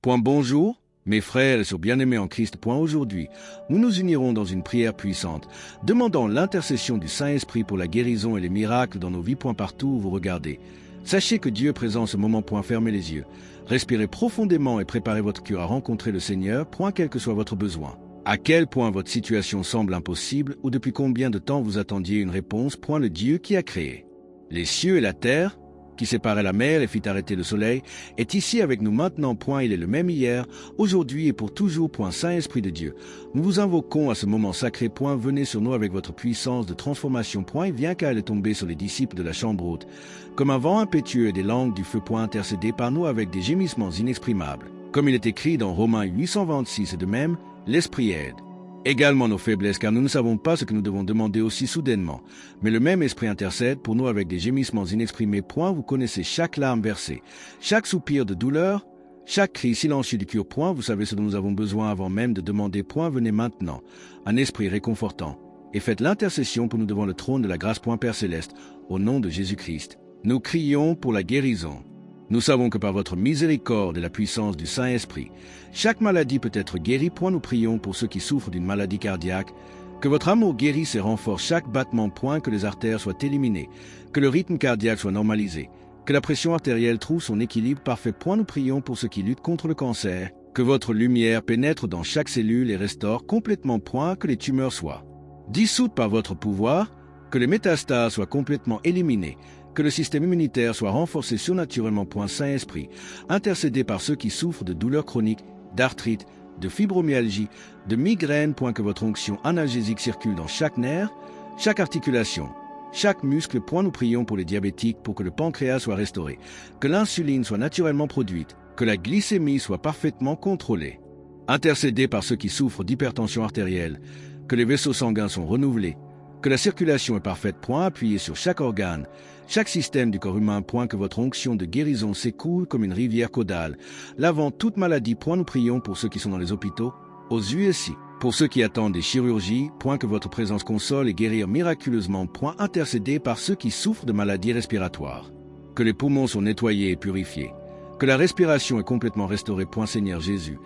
Point bonjour, mes frères et sœurs bien-aimés en Christ. Point aujourd'hui, nous nous unirons dans une prière puissante, demandant l'intercession du Saint-Esprit pour la guérison et les miracles dans nos vies. Point partout où vous regardez. Sachez que Dieu est présent en ce moment. Point fermez les yeux. Respirez profondément et préparez votre cœur à rencontrer le Seigneur. Point quel que soit votre besoin. À quel point votre situation semble impossible ou depuis combien de temps vous attendiez une réponse. Point le Dieu qui a créé les cieux et la terre, qui séparait la mer et fit arrêter le soleil, est ici avec nous maintenant. Point il est le même hier, aujourd'hui et pour toujours. Point Saint-Esprit de Dieu, nous vous invoquons à ce moment sacré. Point venez sur nous avec votre puissance de transformation. Point et viens car elle est tombée sur les disciples de la chambre haute, comme un vent impétueux et des langues du feu. Point intercédez par nous avec des gémissements inexprimables. Comme il est écrit dans Romains 8:26, et de même, l'Esprit aide également nos faiblesses, car nous ne savons pas ce que nous devons demander aussi soudainement. Mais le même Esprit intercède pour nous avec des gémissements inexprimés. Point vous connaissez chaque larme versée, chaque soupir de douleur, chaque cri silencieux du cœur. Point vous savez ce dont nous avons besoin avant même de demander. Point venez maintenant, un esprit réconfortant, et faites l'intercession pour nous devant le trône de la grâce. Point Père céleste, au nom de Jésus-Christ, nous crions pour la guérison. Nous savons que par votre miséricorde et la puissance du Saint-Esprit, chaque maladie peut être guérie. Point nous prions pour ceux qui souffrent d'une maladie cardiaque, que votre amour guérisse et renforce chaque battement. Point que les artères soient éliminées, que le rythme cardiaque soit normalisé, que la pression artérielle trouve son équilibre parfait. Point nous prions pour ceux qui luttent contre le cancer, que votre lumière pénètre dans chaque cellule et restaure complètement. Point que les tumeurs soient dissoutes par votre pouvoir, que les métastases soient complètement éliminées, que le système immunitaire soit renforcé surnaturellement. Point Saint-Esprit, intercédez par ceux qui souffrent de douleurs chroniques, d'arthrite, de fibromyalgie, de migraine. Point que votre onction analgésique circule dans chaque nerf, chaque articulation, chaque muscle. Point nous prions pour les diabétiques, pour que le pancréas soit restauré, que l'insuline soit naturellement produite, que la glycémie soit parfaitement contrôlée. Intercédez par ceux qui souffrent d'hypertension artérielle, que les vaisseaux sanguins sont renouvelés, que la circulation est parfaite. Point appuyez sur chaque organe, chaque système du corps humain. Point que votre onction de guérison s'écoule comme une rivière caudale, lavant toute maladie. Point nous prions pour ceux qui sont dans les hôpitaux, aux USI, pour ceux qui attendent des chirurgies. Point que votre présence console et guérir miraculeusement. Point intercédez par ceux qui souffrent de maladies respiratoires, que les poumons sont nettoyés et purifiés, que la respiration est complètement restaurée. Point Seigneur Jésus,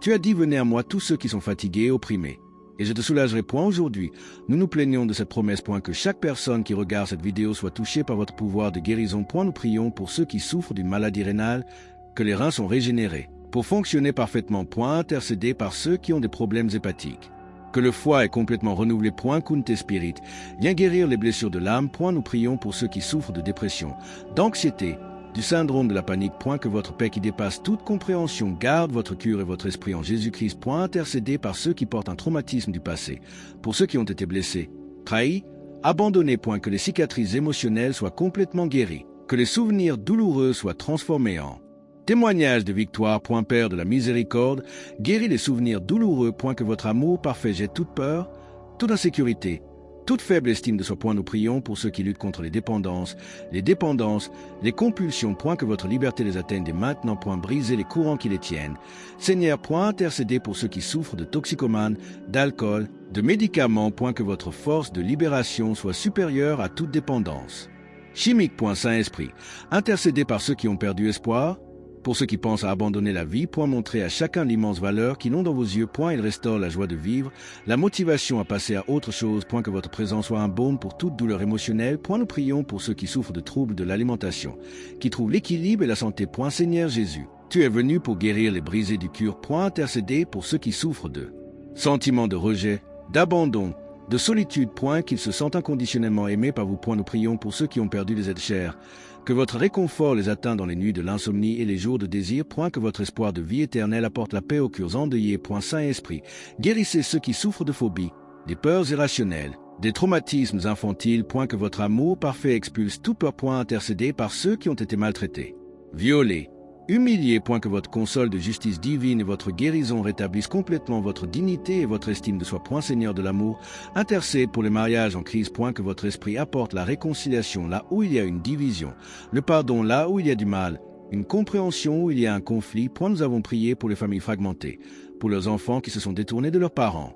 tu as dit venez à moi tous ceux qui sont fatigués et opprimés, et je te soulagerai. Point aujourd'hui, nous nous plaignons de cette promesse. Point que chaque personne qui regarde cette vidéo soit touchée par votre pouvoir de guérison. Point nous prions pour ceux qui souffrent d'une maladie rénale, que les reins sont régénérés pour fonctionner parfaitement. Point intercédez par ceux qui ont des problèmes hépatiques, que le foie est complètement renouvelé. Point Kunte Spirit, viens guérir les blessures de l'âme. Point nous prions pour ceux qui souffrent de dépression, d'anxiété, du syndrome de la panique. Point que votre paix qui dépasse toute compréhension garde votre cœur et votre esprit en Jésus-Christ. Point intercédez par ceux qui portent un traumatisme du passé, pour ceux qui ont été blessés, trahis, abandonnés. Point que les cicatrices émotionnelles soient complètement guéries, que les souvenirs douloureux soient transformés en témoignages de victoire. Point Père de la miséricorde, guéris les souvenirs douloureux. Point que votre amour parfait jette toute peur, toute insécurité, toute faible estime de soi. Point nous prions pour ceux qui luttent contre les dépendances, les compulsions. Point que votre liberté les atteigne dès maintenant. Point briser les courants qui les tiennent. Seigneur, point intercédez pour ceux qui souffrent de toxicomanes, d'alcool, de médicaments. Point que votre force de libération soit supérieure à toute dépendance chimique. Point Saint-Esprit, intercédez par ceux qui ont perdu espoir, pour ceux qui pensent à abandonner la vie. Point montrez à chacun l'immense valeur qui n'ont dans vos yeux. Point il restaure la joie de vivre, la motivation à passer à autre chose. Point que votre présence soit un baume pour toute douleur émotionnelle. Point nous prions pour ceux qui souffrent de troubles de l'alimentation, qui trouvent l'équilibre et la santé. Point Seigneur Jésus, tu es venu pour guérir les brisés du cœur. Point intercéder pour ceux qui souffrent de sentiments de rejet, d'abandon, de solitude. Point qu'ils se sentent inconditionnellement aimés par vous. Point nous prions pour ceux qui ont perdu les êtres chers, que votre réconfort les atteint dans les nuits de l'insomnie et les jours de désir. Point que votre espoir de vie éternelle apporte la paix aux cœurs endeuillés. Point Saint-Esprit, guérissez ceux qui souffrent de phobies, des peurs irrationnelles, des traumatismes infantiles. Point que votre amour parfait expulse toute peur. Point intercédez par ceux qui ont été maltraités, violés, humiliés. Point que votre console de justice divine et votre guérison rétablissent complètement votre dignité et votre estime de soi. Point Seigneur de l'amour, intercède pour les mariages en crise. Point que votre esprit apporte la réconciliation là où il y a une division, le pardon là où il y a du mal, une compréhension où il y a un conflit. Point nous avons prié pour les familles fragmentées, pour leurs enfants qui se sont détournés de leurs parents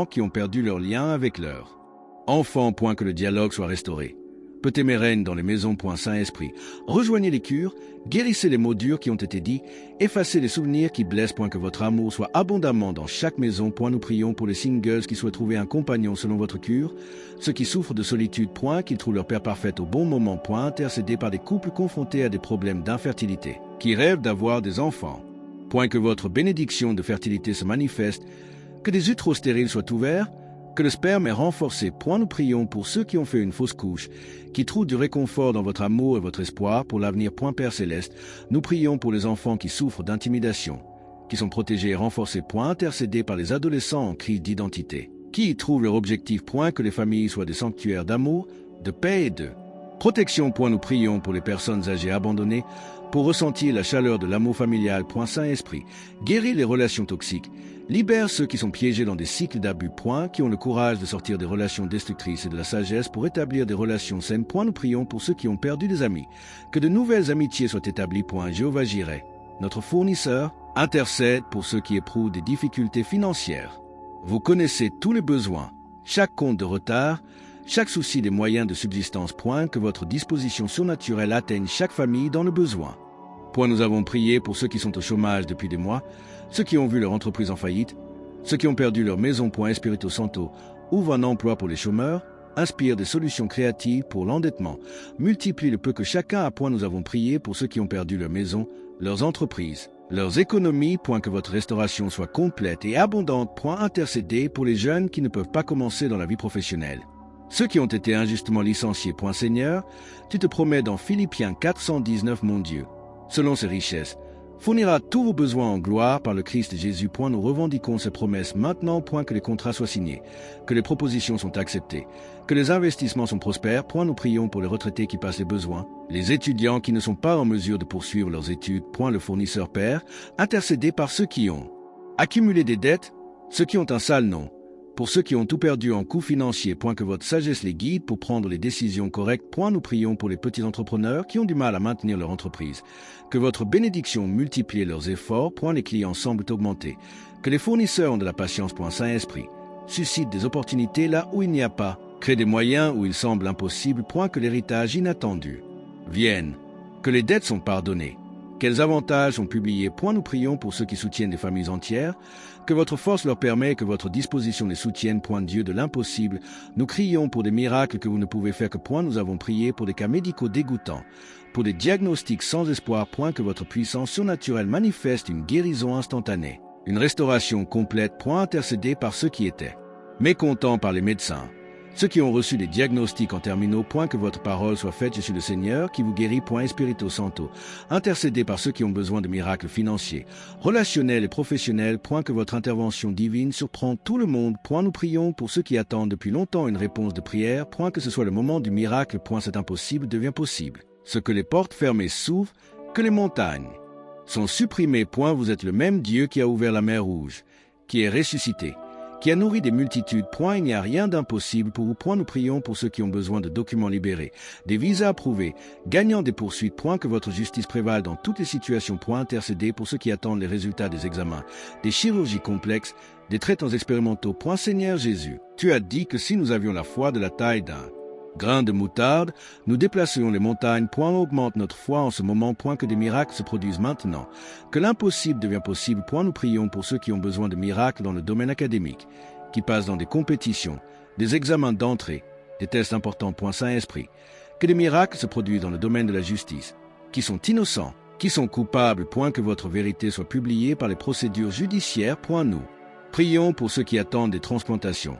qui ont perdu leur lien avec leurs enfants. Point que le dialogue soit restauré, peut aimer règne dans les maisons. Saint-Esprit. Rejoignez les cures, guérissez les mots durs qui ont été dits, effacez les souvenirs qui blessent. Que votre amour soit abondamment dans chaque maison. Nous prions pour les singles qui souhaitent trouver un compagnon selon votre cure, ceux qui souffrent de solitude. Qu'ils trouvent leur Père parfait au bon moment. Intercédés par des couples confrontés à des problèmes d'infertilité, qui rêvent d'avoir des enfants. Que votre bénédiction de fertilité se manifeste, que des utérus stériles soient ouverts, que le sperme est renforcé. Nous prions pour ceux qui ont fait une fausse couche, qui trouvent du réconfort dans votre amour et votre espoir pour l'avenir. Père céleste, nous prions pour les enfants qui souffrent d'intimidation, qui sont protégés et renforcés. Intercédés par les adolescents en crise d'identité, qui y trouvent leur objectif. Que les familles soient des sanctuaires d'amour, de paix et de protection. Nous prions pour les personnes âgées abandonnées, pour ressentir la chaleur de l'amour familial. Saint-Esprit, guéris les relations toxiques, libère ceux qui sont piégés dans des cycles d'abus. Qui ont le courage de sortir des relations destructrices et de la sagesse pour établir des relations saines. Nous prions pour ceux qui ont perdu des amis, que de nouvelles amitiés soient établies. Jéhovah Jireh, notre fournisseur, intercède pour ceux qui éprouvent des difficultés financières. Vous connaissez tous les besoins, chaque compte de retard, chaque souci des moyens de subsistance. Que votre disposition surnaturelle atteigne chaque famille dans le besoin. Nous avons prié pour ceux qui sont au chômage depuis des mois, ceux qui ont vu leur entreprise en faillite, ceux qui ont perdu leur maison. Espírito Santo, ouvre un emploi pour les chômeurs, inspire des solutions créatives pour l'endettement, multiplie le peu que chacun a. Nous avons prié pour ceux qui ont perdu leur maison, leurs entreprises, leurs économies. Que votre restauration soit complète et abondante. Intercédez pour les jeunes qui ne peuvent pas commencer dans la vie professionnelle, ceux qui ont été injustement licenciés. Seigneur, tu te promets dans Philippiens 419, mon Dieu, selon ses richesses, fournira tous vos besoins en gloire par le Christ Jésus. Nous revendiquons ces promesses maintenant. Que les contrats soient signés, que les propositions sont acceptées, que les investissements sont prospères. Nous prions pour les retraités qui passent les besoins, les étudiants qui ne sont pas en mesure de poursuivre leurs études. Le fournisseur Père, intercédez par ceux qui ont accumulé des dettes, ceux qui ont un sale nom, pour ceux qui ont tout perdu en coûts financiers. Que votre sagesse les guide pour prendre les décisions correctes. Nous prions pour les petits entrepreneurs qui ont du mal à maintenir leur entreprise. Que votre bénédiction multiplie leurs efforts. Les clients semblent augmenter. Que les fournisseurs ont de la patience. Saint-Esprit, suscite des opportunités là où il n'y a pas. Crée des moyens où il semble impossible. Que l'héritage inattendu vienne. Que les dettes sont pardonnées. Quels avantages sont publiés. Nous prions pour ceux qui soutiennent des familles entières. Que votre force leur permet, que votre disposition les soutienne. Dieu de l'impossible, nous crions pour des miracles que vous ne pouvez faire que. Nous avons prié pour des cas médicaux dégoûtants, pour des diagnostics sans espoir. Que votre puissance surnaturelle manifeste une guérison instantanée, une restauration complète. Intercédés par ceux qui étaient mécontents par les médecins, ceux qui ont reçu des diagnostics en terminaux. Que votre parole soit faite. Je suis le Seigneur qui vous guérit. Espírito Santo, intercédez par ceux qui ont besoin de miracles financiers, relationnels et professionnels. Que votre intervention divine surprend tout le monde. Nous prions pour ceux qui attendent depuis longtemps une réponse de prière. Que ce soit le moment du miracle. Cet impossible devient possible. Ce que les portes fermées s'ouvrent, que les montagnes sont supprimées. Vous êtes le même Dieu qui a ouvert la mer Rouge, qui est ressuscité, qui a nourri des multitudes. Il n'y a rien d'impossible pour vous. Nous prions pour ceux qui ont besoin de documents libérés, des visas approuvés, gagnant des poursuites. Que votre justice prévale dans toutes les situations. Intercédez pour ceux qui attendent les résultats des examens, des chirurgies complexes, des traitements expérimentaux. Seigneur Jésus, tu as dit que si nous avions la foi de la taille d'un grain de moutarde, nous déplacerions les montagnes. Augmente notre foi en ce moment. Que des miracles se produisent maintenant, que l'impossible devient possible. Nous prions pour ceux qui ont besoin de miracles dans le domaine académique, qui passent dans des compétitions, des examens d'entrée, des tests importants. Saint-Esprit, que des miracles se produisent dans le domaine de la justice, qui sont innocents, qui sont coupables. Que votre vérité soit publiée par les procédures judiciaires. Nous prions pour ceux qui attendent des transplantations,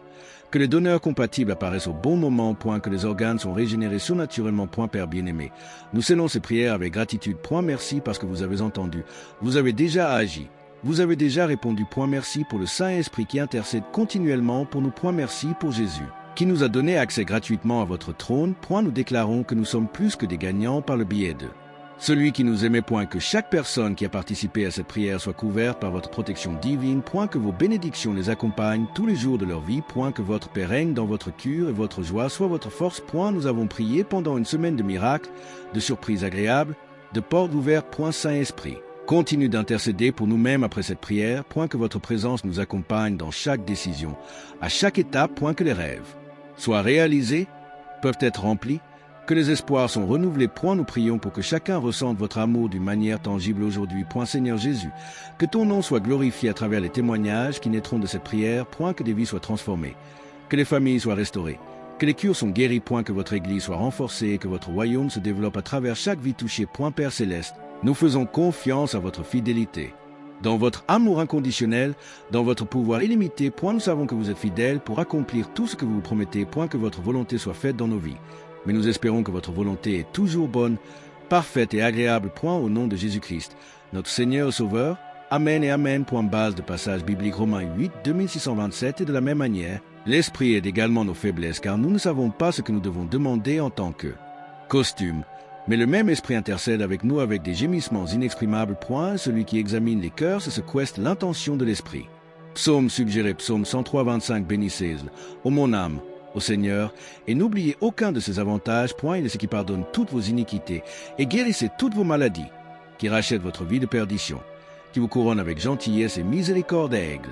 que les donneurs compatibles apparaissent au bon moment. Que les organes sont régénérés surnaturellement. Père bien-aimé, nous scellons ces prières avec gratitude. Merci parce que vous avez entendu, vous avez déjà agi, vous avez déjà répondu. Merci pour le Saint-Esprit qui intercède continuellement pour nous. Merci pour Jésus, qui nous a donné accès gratuitement à votre trône. Nous déclarons que nous sommes plus que des gagnants par le biais de celui qui nous aimait. Que chaque personne qui a participé à cette prière soit couverte par votre protection divine. Que vos bénédictions les accompagnent tous les jours de leur vie. Que votre paix règne dans votre cure et votre joie soit votre force. Nous avons prié pendant une semaine de miracles, de surprises agréables, de portes ouvertes. Saint-Esprit, continue d'intercéder pour nous-mêmes après cette prière. Que votre présence nous accompagne dans chaque décision, à chaque étape. Que les rêves soient réalisés, peuvent être remplis, Que les espoirs sont renouvelés, point nous prions pour que chacun ressente votre amour d'une manière tangible aujourd'hui, point Seigneur Jésus. Que ton nom soit glorifié à travers les témoignages qui naîtront de cette prière, point que des vies soient transformées. Que les familles soient restaurées. Que les cures sont guéries, point que votre Église soit renforcée et que votre royaume se développe à travers chaque vie touchée, point Père Céleste. Nous faisons confiance à votre fidélité. Dans votre amour inconditionnel, dans votre pouvoir illimité, point nous savons que vous êtes fidèles pour accomplir tout ce que vous vous promettez, point que votre volonté soit faite dans nos vies. Mais nous espérons que votre volonté est toujours bonne, parfaite et agréable, point au nom de Jésus-Christ, notre Seigneur et Sauveur. Amen et Amen, point base de passage biblique Romains 8, 2627, et de la même manière, l'Esprit aide également nos faiblesses, car nous ne savons pas ce que nous devons demander en tant que costume. Mais le même Esprit intercède avec nous avec des gémissements inexprimables, point, celui qui examine les cœurs, c'est ce qu'est l'intention de l'Esprit. Psaume suggéré, psaume 103, 25, bénissez-le, ô mon âme, au Seigneur, et n'oubliez aucun de ses avantages, point il est ce qui pardonne toutes vos iniquités, et guérissez toutes vos maladies, qui rachète votre vie de perdition, qui vous couronne avec gentillesse et miséricorde aigle.